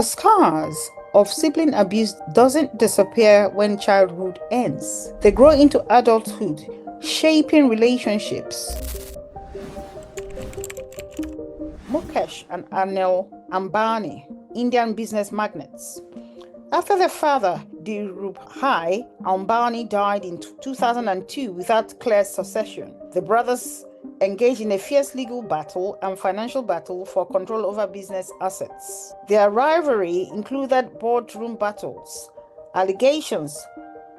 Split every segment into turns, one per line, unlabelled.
The scars of sibling abuse doesn't disappear when childhood ends. They grow into adulthood, shaping relationships. Mukesh and Anil Ambani, Indian business magnates. After their father, Dhirubhai Ambani, died in 2002 without clear succession, the brothers engaged in a fierce legal battle and financial battle for control over business assets. Their rivalry included boardroom battles, allegations,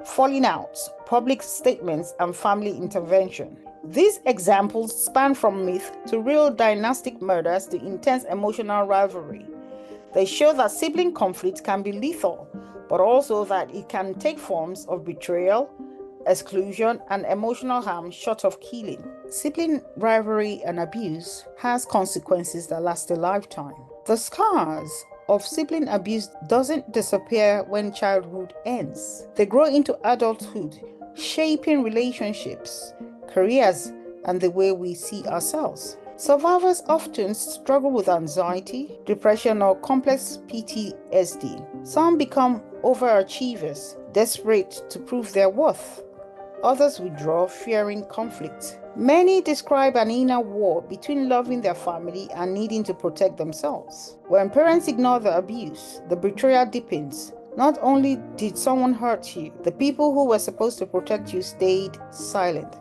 falling outs, public statements, and family intervention. These examples span from myth to real dynastic murders to intense emotional rivalry. They show that sibling conflict can be lethal, but also that it can take forms of betrayal, exclusion, and emotional harm short of killing. Sibling rivalry and abuse has consequences that last a lifetime. The scars of sibling abuse doesn't disappear when childhood ends. They grow into adulthood, shaping relationships, careers, and the way we see ourselves. Survivors often struggle with anxiety, depression, or complex PTSD. Some become overachievers, desperate to prove their worth. Others withdraw, fearing conflict. Many describe an inner war between loving their family and needing to protect themselves. When parents ignore the abuse, the betrayal deepens. Not only did someone hurt you, the people who were supposed to protect you stayed silent.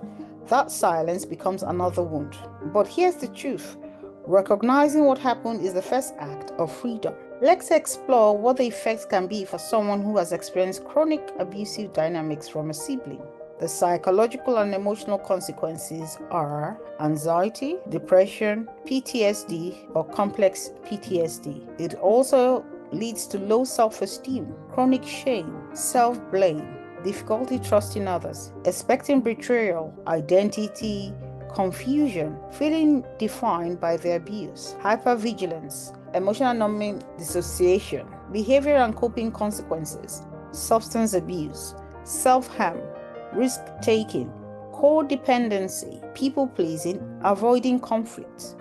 That silence becomes another wound. But here's the truth. Recognizing what happened is the first act of freedom. Let's explore what the effects can be for someone who has experienced chronic abusive dynamics from a sibling. The psychological and emotional consequences are anxiety, depression, PTSD, or complex PTSD. It also leads to low self-esteem, chronic shame, self-blame, difficulty trusting others, expecting betrayal, identity confusion, feeling defined by the abuse, hypervigilance, emotional numbing, dissociation, behavior and coping consequences, substance abuse, self-harm, risk-taking, codependency, people-pleasing, avoiding conflict,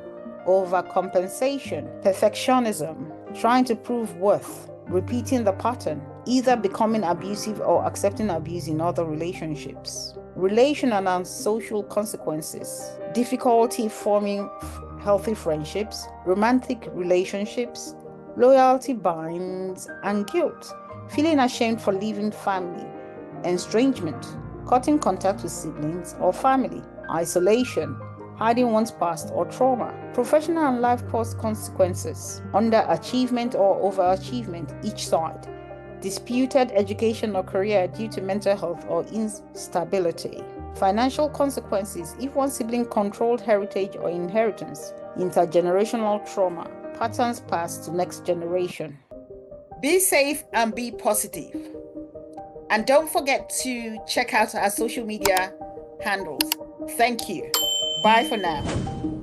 overcompensation, perfectionism, trying to prove worth, repeating the pattern, either becoming abusive or accepting abuse in other relationships. Relational and social consequences, difficulty forming healthy friendships, romantic relationships, loyalty binds, and guilt, feeling ashamed for leaving family, estrangement, cutting contact with siblings or family, isolation, hiding one's past or trauma, professional and life course consequences, underachievement or overachievement, each side, disputed education or career due to mental health or instability, financial consequences if one sibling controlled heritage or inheritance, intergenerational trauma, patterns passed to next generation. Be safe and be positive. And don't forget to check out our social media handles. Thank you. Bye for now.